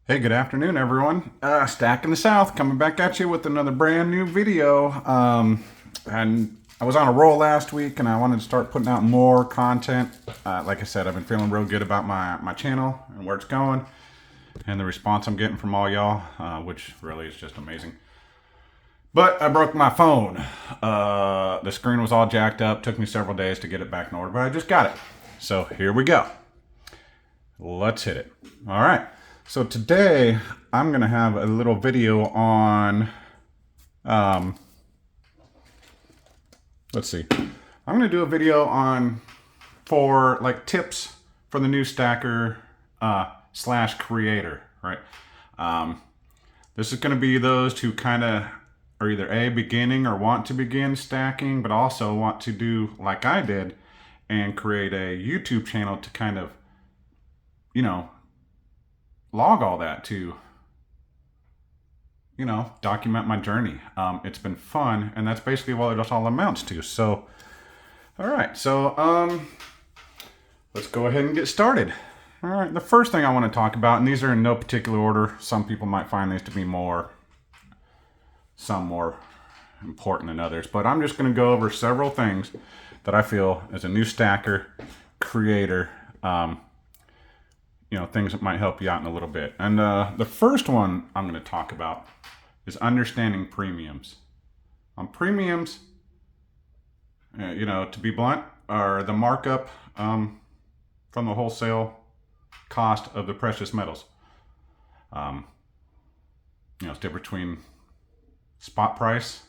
Hey, good afternoon, everyone. Stack in the South coming back at you with another brand new video. And I was on a roll last week and I wanted to start putting out more content. Like I said, I've been feeling real good about my channel and where it's going and the response I'm getting from all y'all, which really is just amazing. But I broke my phone. The screen was all jacked up. Took me several days to get it back in order, but I just got it. So here we go. Let's hit it. All right. So today I'm going to have a little video on, let's see. I'm going to do a video on for like tips for the new stacker slash creator, right? This is going to be those who kind of are either A, beginning or want to begin stacking, but also want to do like I did and create a YouTube channel to kind of, you know, log all that to, document my journey. It's been fun, and that's basically what it all amounts to. So, all right, so let's go ahead and get started. All right, the first thing I want to talk about, and these are in no particular order. Some people might find these to be some more important than others, but I'm just going to go over several things that I feel as a new stacker creator, things that might help you out in a little bit. And the first one I'm going to talk about is understanding premiums. Premiums, to be blunt, are the markup from the wholesale cost of the precious metals. It's different between spot price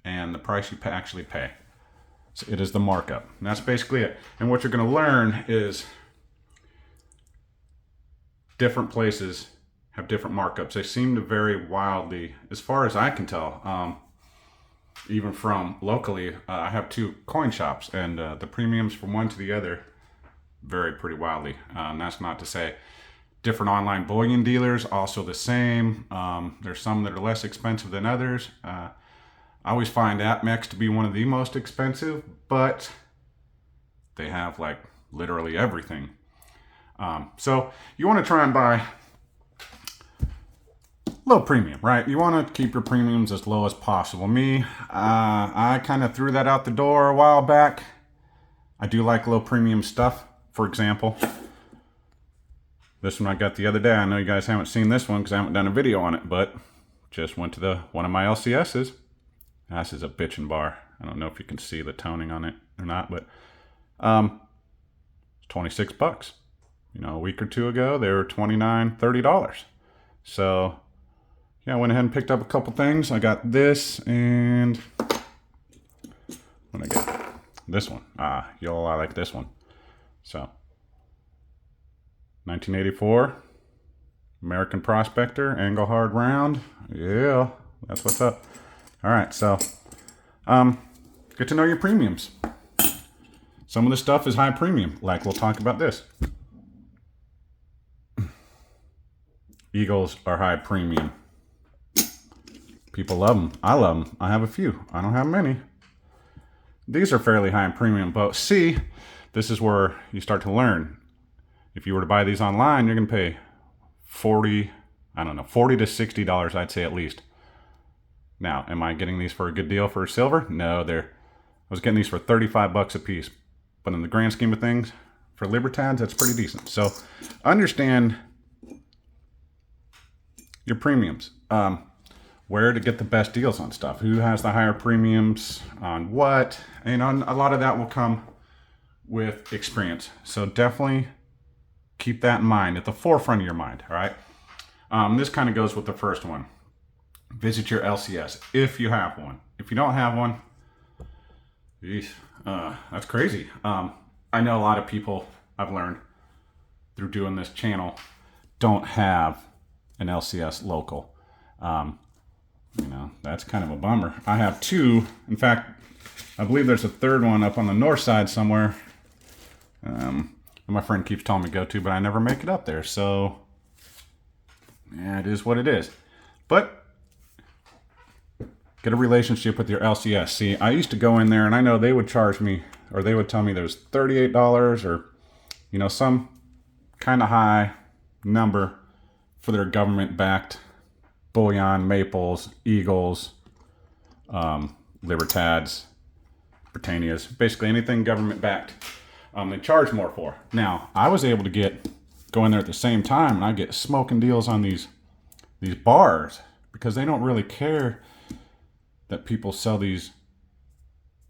and the price you actually pay. So it is the markup. And that's basically it. And what you're going to learn is different places have different markups. They seem to vary wildly, as far as I can tell. Even from locally, I have two coin shops, and the premiums from one to the other vary pretty wildly. And that's not to say different online bullion dealers also the same. There's some that are less expensive than others. I always find APMEX to be one of the most expensive, but they have like literally everything. So you want to try and buy low premium, right? You want to keep your premiums as low as possible. I kind of threw that out the door a while back. I do like low premium stuff. For example, this one I got the other day. I know you guys haven't seen this one because I haven't done a video on it, but just went to one of my LCSs. This is a bitchin' bar. I don't know if you can see the toning on it or not, but it's 26 bucks. A week or two ago, they were $29, $30. So, yeah, I went ahead and picked up a couple things. I got this, and what did I get? This one. I like this one. So, 1984, American Prospector, Engelhard round. Yeah, that's what's up. All right, so, get to know your premiums. Some of the stuff is high premium, like we'll talk about this. Eagles are high premium. People love them. I love them. I have a few. I don't have many. These are fairly high in premium, but see, this is where you start to learn. If you were to buy these online, you're going to pay $40 to $60, I'd say at least. Now, am I getting these for a good deal for silver? No, I was getting these for 35 bucks a piece. But in the grand scheme of things, for Libertads, that's pretty decent. So understand your premiums, where to get the best deals on stuff, who has the higher premiums on what, and a lot of that will come with experience. So definitely keep that in mind, at the forefront of your mind. All right. This kind of goes with the first one. Visit your LCS if you have one. If you don't have one, that's crazy. I know a lot of people, I've learned through doing this channel, don't have an LCS local. That's kind of a bummer. I have two. In fact, I believe there's a third one up on the north side somewhere. My friend keeps telling me to go to, but I never make it up there. So, yeah, it is what it is. But get a relationship with your LCS. See, I used to go in there, and I know they would charge me, or they would tell me there's $38 or, some kind of high number for their government-backed bullion, maples, eagles, Libertads, Britannias, basically anything government-backed, they charge more for. Now, I was able to go in there at the same time, and I get smoking deals on these bars because they don't really care that people sell these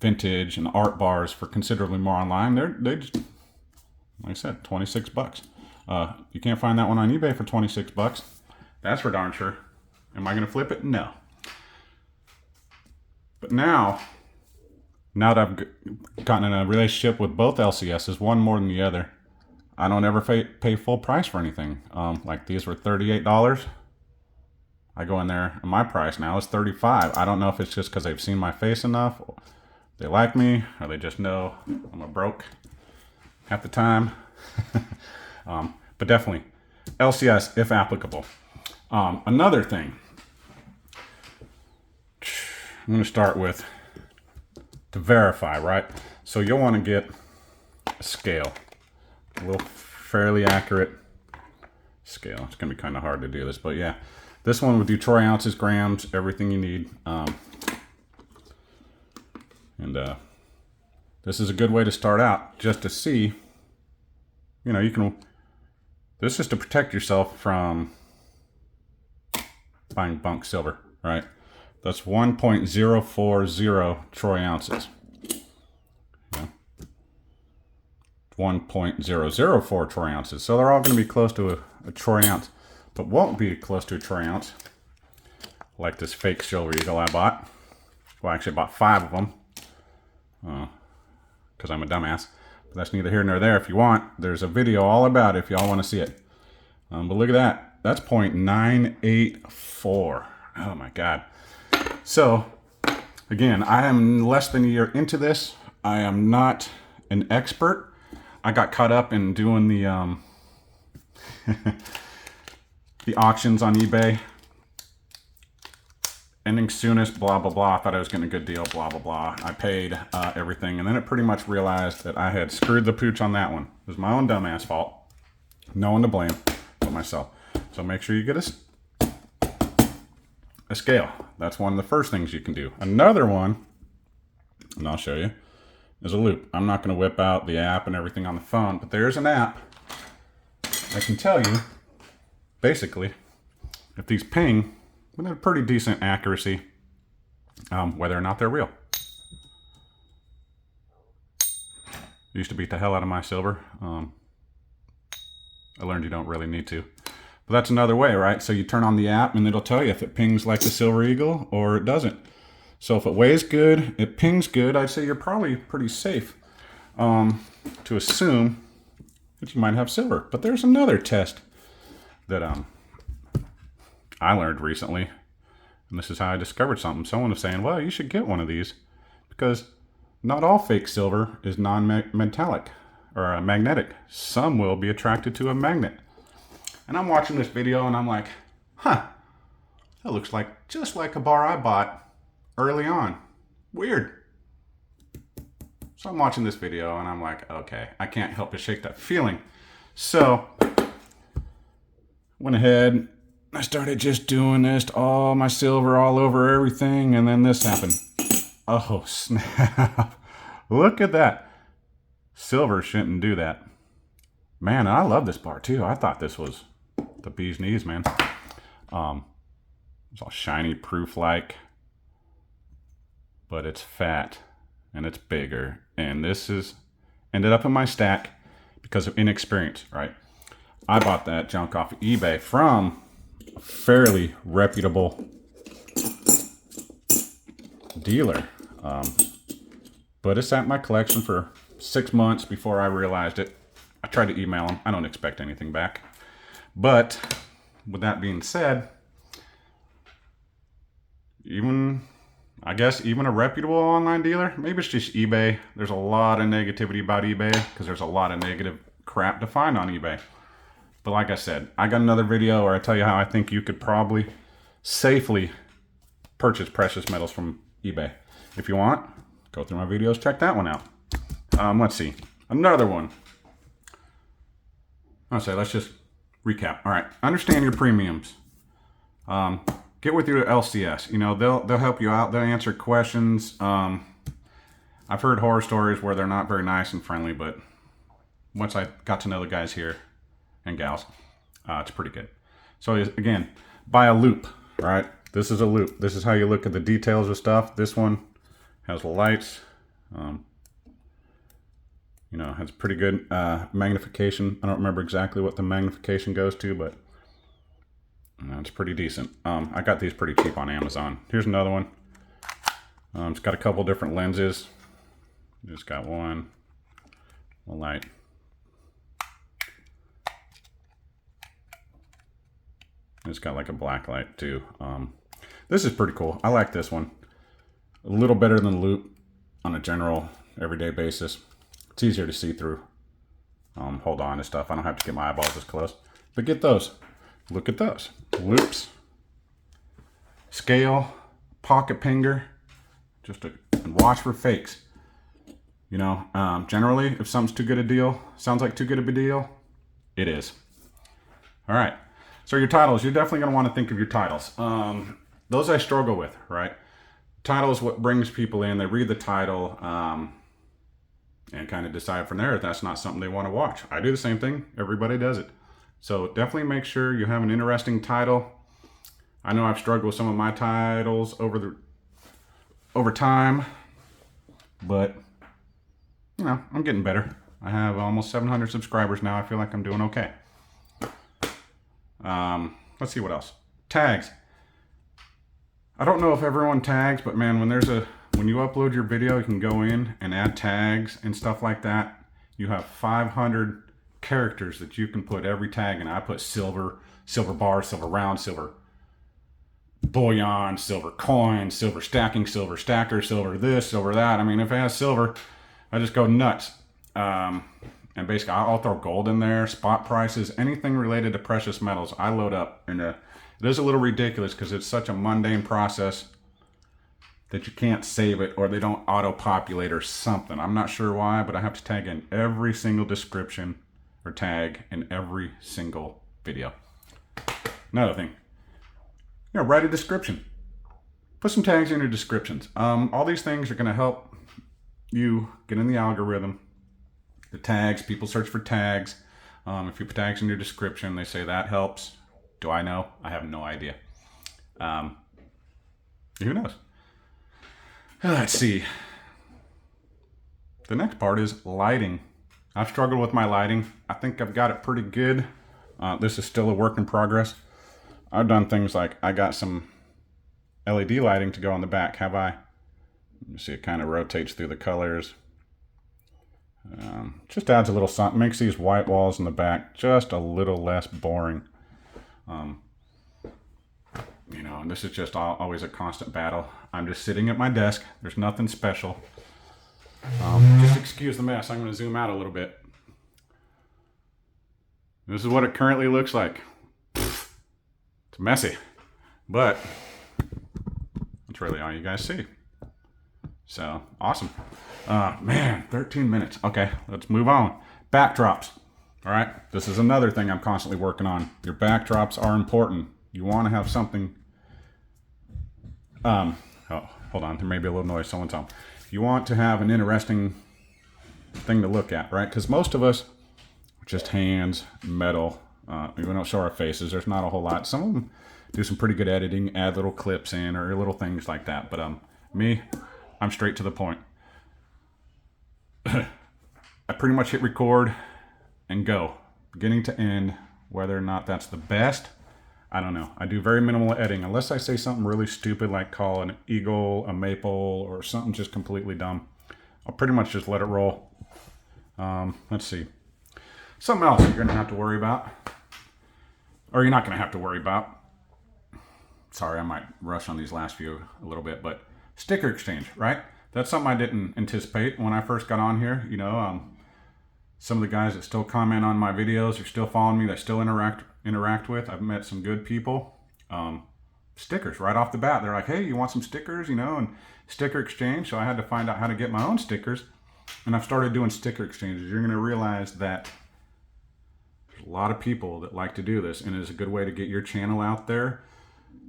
vintage and art bars for considerably more online. They just, like I said, $26. You can't find that one on eBay for $26. That's for darn sure. Am I going to flip it? No. But now that I've gotten in a relationship with both LCSs, one more than the other, I don't ever pay full price for anything. Like these were $38. I go in there, and my price now is $35. I don't know if it's just because they've seen my face enough, or they like me, or they just know I'm a broke half the time. But definitely, LCS if applicable. Another thing, I'm going to start with to verify, right? So you'll want to get a scale, a little fairly accurate scale. It's going to be kind of hard to do this, but yeah. This one will do troy ounces, grams, everything you need. This is a good way to start out, just to see, this is to protect yourself from buying bunk silver, right? That's 1.040 troy ounces. 1.004 troy ounces. So they're all going to be close to a troy ounce. But won't be close to a troy ounce, like this fake silver eagle I bought. Well, actually I bought 5 of them, because I'm a dumbass. But that's neither here nor there. If you want, there's a video all about it if y'all want to see it. But look at that. That's 0.984. Oh my God. So, again, I am less than a year into this. I am not an expert. I got caught up in doing the the auctions on eBay. Ending soonest, blah, blah, blah. I thought I was getting a good deal, blah, blah, blah. I paid everything. And then it pretty much realized that I had screwed the pooch on that one. It was my own dumbass fault. No one to blame but myself. So make sure you get a scale. That's one of the first things you can do. Another one, and I'll show you, is a loop. I'm not going to whip out the app and everything on the phone, but there's an app that can tell you, basically, if these ping with a pretty decent accuracy, whether or not they're real. Used to beat the hell out of my silver. I learned you don't really need to. But that's another way, right? So you turn on the app and it'll tell you if it pings like the Silver Eagle or it doesn't. So if it weighs good, it pings good, I'd say you're probably pretty safe to assume that you might have silver. But there's another test that I learned recently, and this is how I discovered something. Someone was saying, well, you should get one of these because not all fake silver is non-metallic or magnetic. Some will be attracted to a magnet. And I'm watching this video and I'm like, huh, that looks like just like a bar I bought early on. Weird. So I'm watching this video and I'm like, okay, I can't help but shake that feeling. So went ahead, I started just doing this, all my silver all over everything, and then this happened. Oh, snap. Look at that. Silver shouldn't do that. Man, I love this bar too. I thought this was the bee's knees, man. It's all shiny, proof-like, but it's fat and it's bigger. And this is ended up in my stack because of inexperience, right? I bought that junk off of eBay from a fairly reputable dealer. But it's at my collection for 6 months before I realized it. I tried to email them. I don't expect anything back. But with that being said, I guess even a reputable online dealer, maybe it's just eBay. There's a lot of negativity about eBay because there's a lot of negative crap to find on eBay. But like I said, I got another video where I tell you how I think you could probably safely purchase precious metals from eBay. If you want, go through my videos, check that one out. Let's see. Another one. I'll say, let's just recap. All right, understand your premiums. Get with your LCS. You know, they'll help you out. They'll answer questions. I've heard horror stories where they're not very nice and friendly, but once I got to know the guys here and gals, it's pretty good. So again, buy a loop, right? This is a loop. This is how you look at the details of stuff. This one has lights. You know, has pretty good magnification. I don't remember exactly what the magnification goes to, but it's pretty decent. I got these pretty cheap on Amazon. Here's another one. It's got a couple different lenses. Just got one light. It's got like a black light too. This is pretty cool. I like this one. A little better than the loop on a general everyday basis. It's easier to see through. Hold on to stuff. I don't have to get my eyeballs this close. But get those. Look at those. Loops. Scale. Pocket pinger. And watch for fakes. You know, generally, if something's too good a deal, sounds like too good of a deal, it is. All right. So your titles, you're definitely going to want to think of your titles. Those I struggle with, right? Title is what brings people in. They read the title and kind of decide from there if that's not something they want to watch. I do the same thing. Everybody does it. So definitely make sure you have an interesting title. I know I've struggled with some of my titles over time, but you know, I'm getting better. I have almost 700 subscribers now. I feel like I'm doing okay. Let's see what else. Tags. I don't know if everyone tags, but man, when you upload your video, you can go in and add tags and stuff like that. You have 500 characters that you can put every tag in. I put silver, silver bar, silver round, silver bullion, silver coin, silver stacking, silver stacker, silver this, silver that. I mean, if it has silver, I just go nuts. And basically, I'll throw gold in there, spot prices, anything related to precious metals, I load up. And it is a little ridiculous because it's such a mundane process that you can't save it or they don't auto-populate or something. I'm not sure why, but I have to tag in every single description or tag in every single video. Another thing, you know, write a description. Put some tags in your descriptions. All these things are going to help you get in the algorithm. The tags, people search for tags. If you put tags in your description, they say that helps. Do I know? I have no idea. Who knows? Let's see. The next part is lighting. I've struggled with my lighting. I think I've got it pretty good. This is still a work in progress. I've done things like I got some LED lighting to go on the back, have I? You see it kind of rotates through the colors. Just adds a little something, makes these white walls in the back just a little less boring. You know, and this is just always a constant battle. I'm just sitting at my desk. There's nothing special. Just excuse the mess. I'm going to zoom out a little bit. This is what it currently looks like. It's messy, but that's really all you guys see. So, awesome. Man, 13 minutes. Okay, let's move on. Backdrops. All right, this is another thing I'm constantly working on. Your backdrops are important. You want to have something... oh, hold on. There may be a little noise. Someone's home. You want to have an interesting thing to look at, right? Because most of us, just hands, metal. We don't show our faces. There's not a whole lot. Some of them do some pretty good editing, add little clips in or little things like that. But me, I'm straight to the point. I pretty much hit record and go, beginning to end. Whether or not that's the best, I don't know. I do very minimal editing unless I say something really stupid like call an eagle a maple or something just completely dumb. I'll pretty much just let it roll. Let's see. Something else you're going to have to worry about. Or you're not going to have to worry about. Sorry, I might rush on these last few a little bit, but sticker exchange, right? That's something I didn't anticipate when I first got on here. You know, some of the guys that still comment on my videos are still following me. They still interact with. I've met some good people. Stickers right off the bat. They're like, hey, you want some stickers? You know, and sticker exchange. So I had to find out how to get my own stickers. And I've started doing sticker exchanges. You're going to realize that There's a lot of people that like to do this, and it's a good way to get your channel out there.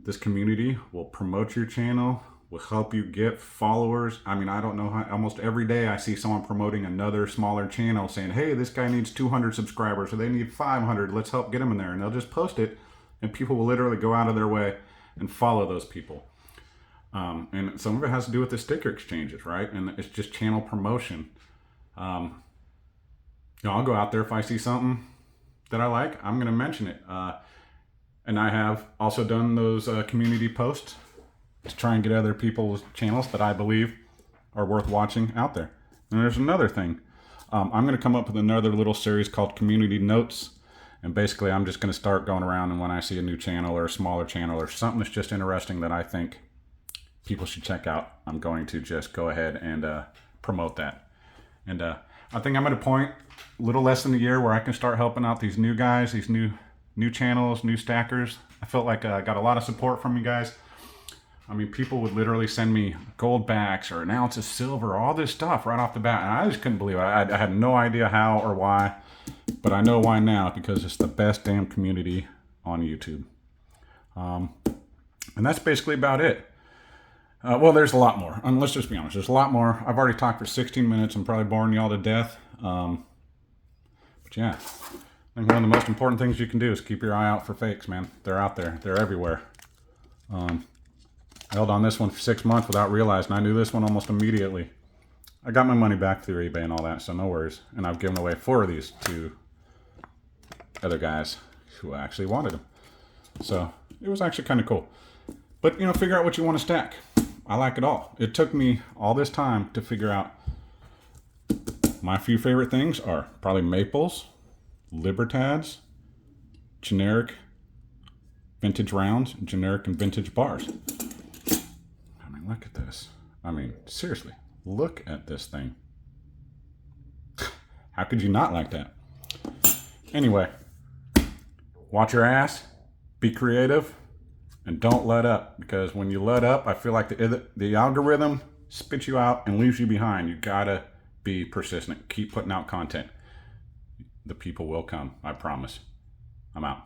This community will promote your channel, will help you get followers. I mean, I don't know how, almost every day I see someone promoting another smaller channel saying, hey, this guy needs 200 subscribers or they need 500. Let's help get them in there. And they'll just post it, and people will literally go out of their way and follow those people. And some of it has to do with the sticker exchanges, right? And it's just channel promotion. I'll go out there if I see something that I like, I'm going to mention it. And I have also done those community posts to try and get other people's channels that I believe are worth watching out there. And there's another thing. I'm going to come up with another little series called Community Notes. And basically, I'm just going to start going around, and when I see a new channel or a smaller channel or something that's just interesting that I think people should check out, I'm going to just go ahead and promote that. And I think I'm at a point, a little less than a year, where I can start helping out these new guys, these new channels, new stackers. I felt like I got a lot of support from you guys. I mean, people would literally send me gold backs or an ounce of silver, all this stuff right off the bat. And I just couldn't believe it. I had no idea how or why, but I know why now, because it's the best damn community on YouTube. And that's basically about it. Well, there's a lot more. Let's just be honest. There's a lot more. I've already talked for 16 minutes. I'm probably boring y'all to death. But yeah, I think one of the most important things you can do is keep your eye out for fakes, man. They're out there. They're everywhere. I held on this one for 6 months without realizing. I knew this one almost immediately. I got my money back through eBay and all that, so no worries. And I've given away 4 of these to other guys who actually wanted them. So it was actually kind of cool. But, figure out what you want to stack. I like it all. It took me all this time to figure out. My few favorite things are probably Maples, Libertads, generic vintage rounds, generic and vintage bars. I mean, look at this. I mean, seriously, look at this thing. How could you not like that? Anyway, watch your ass, be creative, and don't let up, because when you let up, I feel like the algorithm spits you out and leaves you behind. You gotta be persistent. Keep putting out content. The people will come, I promise. I'm out.